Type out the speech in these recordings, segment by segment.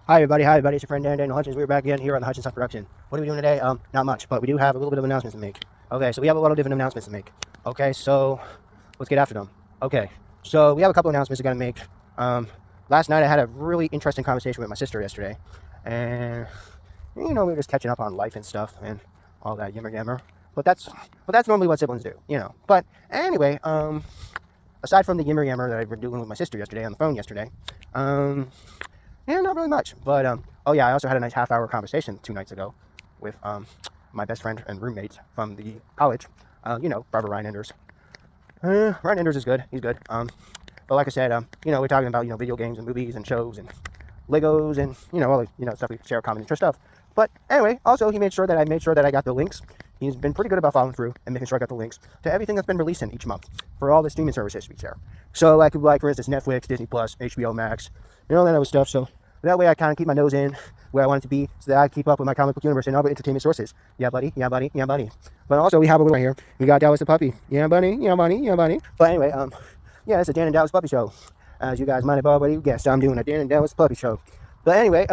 Hi everybody, it's your friend Daniel Hutchins. We're back again here on the Hutchins Hut Production. What are we doing today? Not much, but we do have a little bit of announcements to make. Okay, so we have a lot of different announcements to make. Okay, so let's get after them. Okay, so we have a couple announcements we're gonna make. Last night I had a really interesting conversation with my sister yesterday, and we were just catching up on life and stuff and all that yammer yammer. But that's normally what siblings do. But anyway, aside from the yammer yammer that I've been doing with my sister yesterday on the phone yesterday, yeah, not really much. But oh yeah, I also had a nice half-hour conversation 2 nights ago with my best friend and roommate from the college. Barbara Ryan Enders. Ryan Enders is good. He's good. But like I said, we're talking about video games and movies and shows and Legos and all the stuff we share common interest stuff. But anyway, also he made sure that I got the links. He's been pretty good about following through and making sure I got the links to everything that's been released in each month for all the streaming services we share. So like for instance, Netflix, Disney Plus, HBO Max, all that other stuff. So that way I kind of keep my nose in where I want it to be, so that I keep up with my comic book universe and other entertainment sources. Yeah, buddy. Yeah, buddy. Yeah, buddy. But also we have a little right here. We got Dallas the puppy. Yeah, buddy. Yeah, buddy. Yeah, buddy. But anyway, yeah, it's a Dan and Dallas puppy show. As you guys might have already guessed, I'm doing a Dan and Dallas puppy show. But anyway,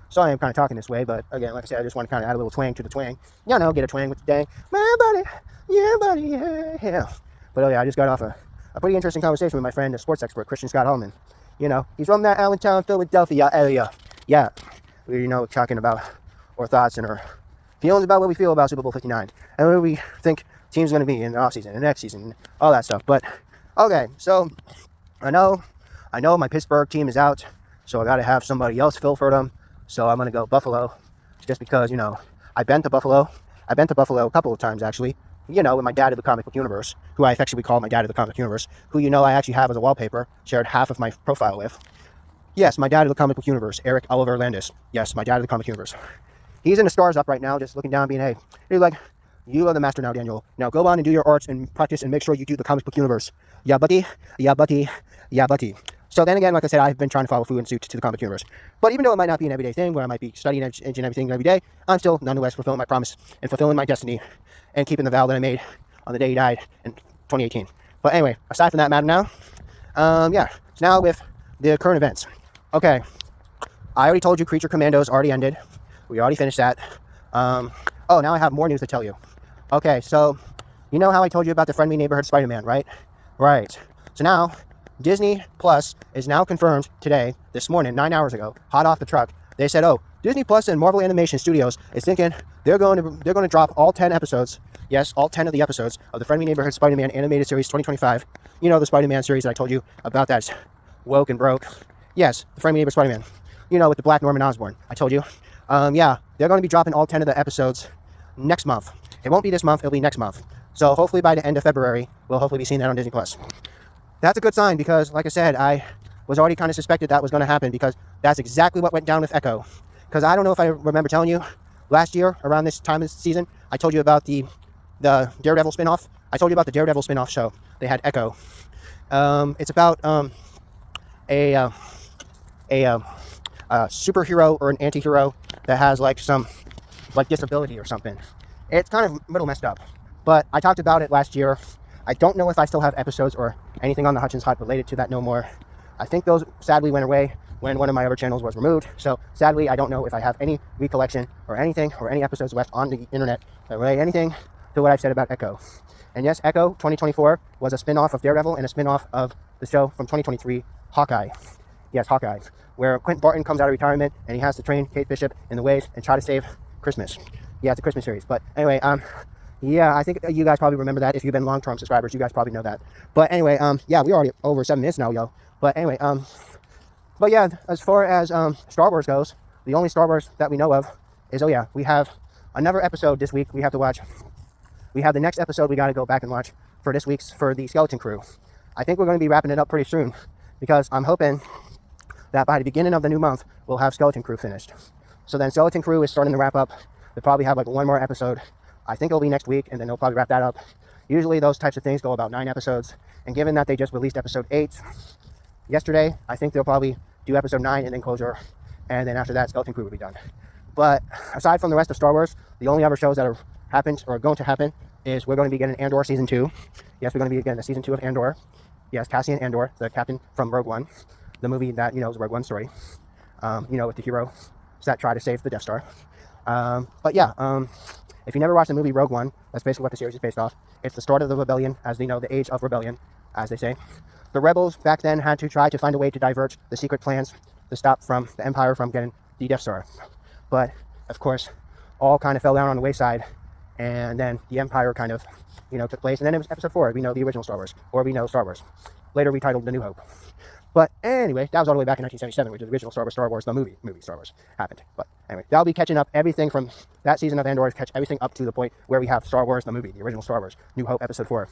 sorry I'm kind of talking this way, but again, like I said, I just want to kind of add a little twang to the twang. Get a twang with the dang. My buddy, yeah, buddy, yeah. But oh yeah, I just got off a pretty interesting conversation with my friend, the sports expert, Christian Scott Hallman. He's from that Allentown, Philadelphia area. Yeah, we're talking about our thoughts and our feelings about what we feel about Super Bowl 59. And where we think team's going to be in the offseason and next season, all that stuff. But, okay, so I know my Pittsburgh team is out, so I got to have somebody else fill for them. So I'm going to go Buffalo, just because, I've been to Buffalo. I've been to Buffalo a couple of times, actually, with my dad of the comic book universe, who I affectionately call my dad of the comic universe, who I actually have as a wallpaper, shared half of my profile with. Yes, my dad of the comic book universe, Eric Oliver Landis. Yes, my dad of the comic universe. He's in the stars up right now, just looking down, being, hey, he's like, you are the master now, Daniel. Now go on and do your arts and practice and make sure you do the comic book universe. Yeah, buddy. Yeah, buddy. Yeah, buddy. So then again, like I said, I've been trying to follow through and suit to the comic universe. But even though it might not be an everyday thing where I might be studying each and everything every day, I'm still nonetheless fulfilling my promise and fulfilling my destiny and keeping the vow that I made on the day he died in 2018. But anyway, aside from that matter now, yeah, so now with the current events. Okay, I already told you Creature Commandos already ended. We already finished that. Oh, now I have more news to tell you. Okay, so you know how I told you about the Friendly Neighborhood Spider-Man, right? Right. So now Disney Plus is now confirmed today, this morning, 9 hours ago, hot off the truck. They said, oh, Disney Plus and Marvel Animation Studios is thinking they're going to drop all 10 episodes. Yes, all 10 of the episodes of the Friendly Neighborhood Spider-Man animated series 2025. The Spider-Man series that I told you about that's woke and broke. Yes, the Friendly Neighborhood Spider-Man. With the Black Norman Osborn. I told you. Yeah, they're going to be dropping all 10 of the episodes next month. It won't be this month, it'll be next month. So hopefully by the end of February, we'll hopefully be seeing that on Disney Plus. That's a good sign because, like I said, I was already kind of suspected that was going to happen because that's exactly what went down with Echo. Because I don't know if I remember telling you, last year, around this time of the season, I told you about the Daredevil spinoff. I told you about the Daredevil spinoff show. They had Echo. It's about a superhero or an anti-hero that has some disability or something. It's kind of a little messed up. But I talked about it last year. I don't know if I still have episodes or anything on the Hutchins Hut related to that no more. I think those sadly went away when one of my other channels was removed. So sadly, I don't know if I have any recollection or anything or any episodes left on the internet that relate anything to what I've said about Echo. And yes, Echo 2024 was a spin-off of Daredevil and a spin-off of the show from 2023, Hawkeye. Yes, Hawkeye, where Clint Barton comes out of retirement and he has to train Kate Bishop in the ways and try to save Christmas. Yeah, it's a Christmas series. But anyway, yeah, I think you guys probably remember that. If you've been long-term subscribers, you guys probably know that. But anyway, yeah, we're already over 7 minutes now, yo. But anyway, but yeah, as far as Star Wars goes, the only Star Wars that we know of is, oh yeah, we have another episode this week we have to watch. We have the next episode we got to go back and watch for this week's, for the Skeleton Crew. I think we're going to be wrapping it up pretty soon because I'm hoping that by the beginning of the new month, we'll have Skeleton Crew finished. So then Skeleton Crew is starting to wrap up. They'll probably have one more episode. I think it'll be next week, and then they'll probably wrap that up. Usually those types of things go about 9 episodes. And given that they just released episode 8 yesterday, I think they'll probably do episode 9 and then closure. And then after that, Skeleton Crew will be done. But aside from the rest of Star Wars, the only other shows that are happened or are going to happen is we're going to be getting Andor Season 2. Yes, we're going to be getting a Season 2 of Andor. Yes, Cassian Andor, the captain from Rogue One. The movie that, is a Rogue One story. with the heroes that try to save the Death Star. But yeah, if you never watched the movie Rogue One, that's basically what the series is based off. It's the start of the rebellion, as they know, the age of rebellion, as they say. The rebels back then had to try to find a way to divert the secret plans to stop from the Empire from getting the Death Star. But, of course, all kind of fell down on the wayside, and then the Empire kind of, took place. And then it was Episode 4, we know the original Star Wars, or we know Star Wars. Later retitled The New Hope. But anyway, that was all the way back in 1977, which is the original Star Wars, the movie Star Wars happened. But anyway, that'll be catching up everything from that season of Andor, catch everything up to the point where we have Star Wars, the movie, the original Star Wars, New Hope, Episode 4.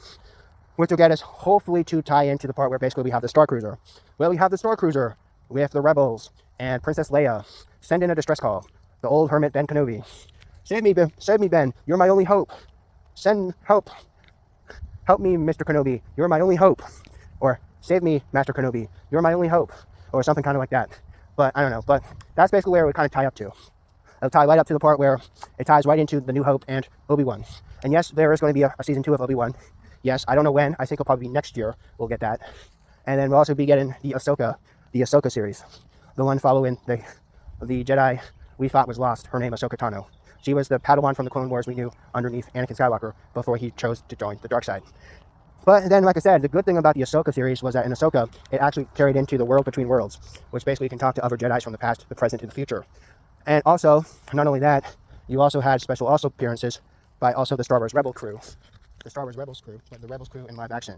Which will get us hopefully to tie into the part where basically we have the Star Cruiser. Well, we have the Star Cruiser with the rebels and Princess Leia send in a distress call. The old hermit Ben Kenobi. Save me, Ben. You're my only hope. Send help. Help me, Mr. Kenobi. You're my only hope. Or save me, Master Kenobi. You're my only hope. Or something kind of like that. But I don't know. But that's basically where it would kind of tie up to. It'll tie right up to the part where it ties right into the New Hope and Obi-Wan. And yes, there is going to be a season 2 of Obi-Wan. Yes, I don't know when. I think it'll probably be next year. We'll get that. And then we'll also be getting the Ahsoka series. The one following the Jedi we thought was lost. Her name, Ahsoka Tano. She was the Padawan from the Clone Wars we knew underneath Anakin Skywalker before he chose to join the dark side. But then, like I said, the good thing about the Ahsoka series was that in Ahsoka, it actually carried into the world between worlds, which basically can talk to other Jedis from the past, the present, and the future. And also, not only that, you also had special appearances by also the Star Wars Rebel crew. The Star Wars Rebels crew, but the Rebels crew in live action.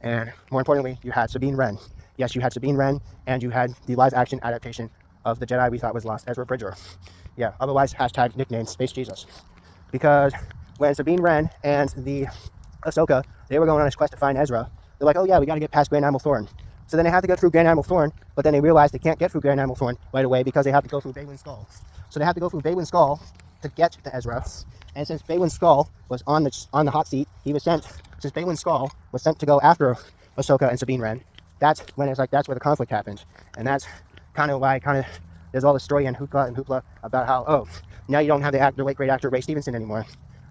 And more importantly, you had Sabine Wren. Yes, you had Sabine Wren, and you had the live action adaptation of the Jedi we thought was lost, Ezra Bridger. Yeah, otherwise hashtag nicknamed Space Jesus. Because when Sabine Wren and the Ahsoka, they were going on this quest to find Ezra, they're like, oh yeah, we got to get past Grand Admiral Thorn. So then they have to go through Grand Admiral Thorn, but then they realize they can't get through Grand Admiral Thorn right away because they have to go through Baylan Skull. So they have to go through Baylan Skull to get to Ezra. And since Baylan Skull was on the hot seat, since Baylan Skull was sent to go after Ahsoka and Sabine Wren, that's where the conflict happened. And that's kind of why there's all the story and hoopla about how, oh, now you don't have the late great actor Ray Stevenson anymore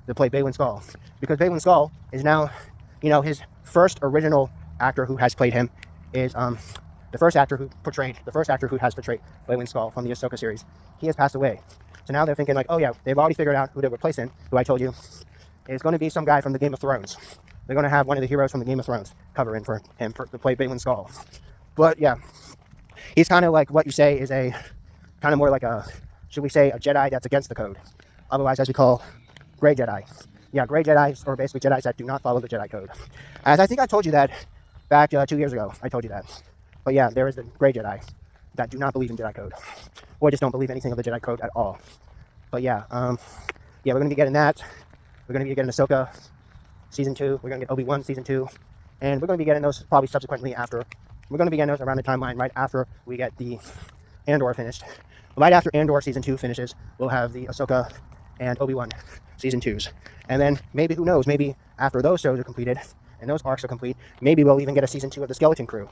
to play Baylan Skull. Because Baylan Skull is now, his first original actor who has played him is the first actor who has portrayed Baylan Skull from the Ahsoka series. He has passed away. So now they're thinking like, oh yeah, they've already figured out who they're replacing, who I told you is going to be some guy from the Game of Thrones. They're going to have one of the heroes from the Game of Thrones cover in for him to play Baylan Skull. But yeah, he's kind of like what you say is a kind of more like should we say a Jedi that's against the code. Otherwise, as we call Gray Jedi. Yeah, Gray Jedi, or basically Jedis that do not follow the Jedi code. As I think I told you that back 2 years ago. I told you that. But yeah, there is the Gray Jedi that do not believe in Jedi code. Or just don't believe anything of the Jedi code at all. But yeah, we're going to be getting that. We're going to be getting Ahsoka Season 2. We're going to get Obi-Wan Season 2. And we're going to be getting those probably subsequently after. We're going to be getting those around the timeline right after we get the Andor finished. Right after Andor Season 2 finishes, we'll have the Ahsoka and Obi-Wan Season 2s. And then maybe, who knows, maybe after those shows are completed and those arcs are complete, maybe we'll even get a Season 2 of the Skeleton Crew,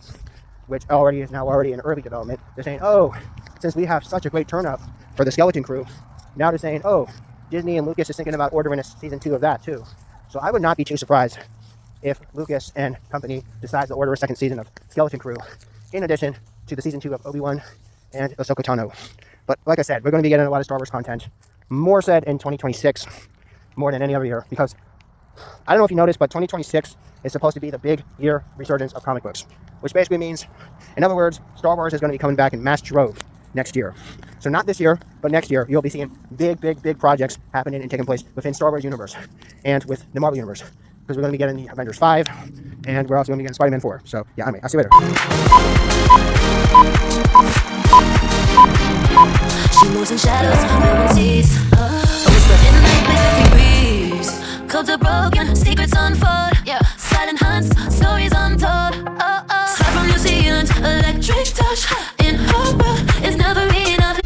which is now already in early development. They're saying, oh, since we have such a great turn-up for the Skeleton Crew, now they're saying, oh, Disney and Lucas is thinking about ordering a Season 2 of that too. So I would not be too surprised if Lucas and company decides to order a second season of Skeleton Crew, in addition to the Season 2 of Obi-Wan and Ahsoka Tano. But like I said, we're going to be getting a lot of Star Wars content, more said in 2026, more than any other year, because I don't know if you noticed, but 2026 is supposed to be the big year resurgence of comic books, which basically means, in other words, Star Wars is going to be coming back in mass trove next year. So not this year, but next year, you'll be seeing big projects happening and taking place within Star Wars universe and with the Marvel universe, because we're going to be getting the Avengers 5, and we're also going to be getting Spider-Man 4. So yeah, I'll see you later. She moves in shadows, no one sees. A whisper in the night, baby breeze. Codes are broken, secrets unfold. Yeah, silent hunts, stories untold. Start from New Zealand, electric touch. In her world, it's never enough.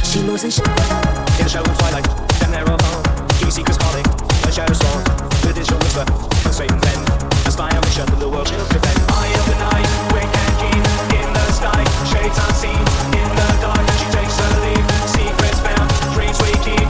She moves in shadows. In the shadow of twilight, then there are home. Key secrets calling, a shadow storm. The digital whisper, straight and then. A spy on mission that the world should defend. Eye of the night, quick and keen. In the sky, shades unseen. In the dark, she takes her leave. Secrets bound, dreams we keep.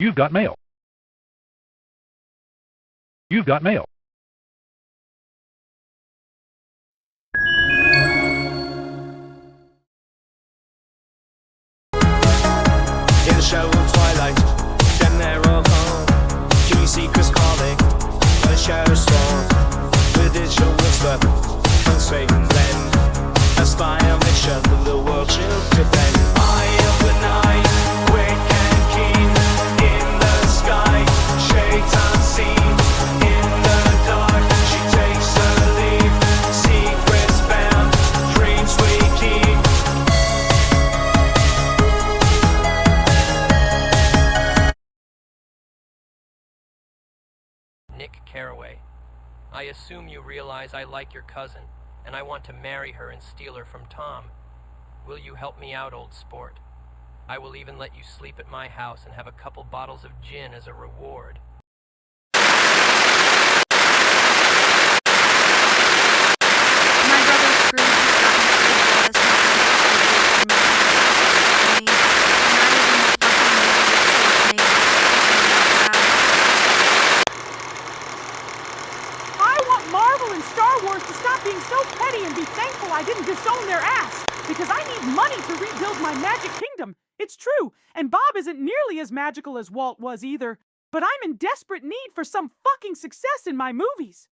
You've got mail. You've got mail. In the shadow of twilight, then they're all gone. Keep your secrets calling, when the shadows fall. With digital whisper, and straight and blend. A spy on mission that the world should defend. Eye of the night, quick and keen. In the sky, shades unseen. In the dark, she takes her leave. Secrets bound, dreams we keep. Nick Carraway. I assume you realize I like your cousin, and I want to marry her and steal her from Tom. Will you help me out, old sport? I will even let you sleep at my house and have a couple bottles of gin as a reward. My brother Scrooge has gotten so jealous and for my family, and I was in the fucking United States Navy, screaming out loud. I want Marvel and Star Wars to stop being so petty and be thankful I didn't disown their ass, because I need money to rebuild my magic kingdom. It's true, and Bob isn't nearly as magical as Walt was either, but I'm in desperate need for some fucking success in my movies.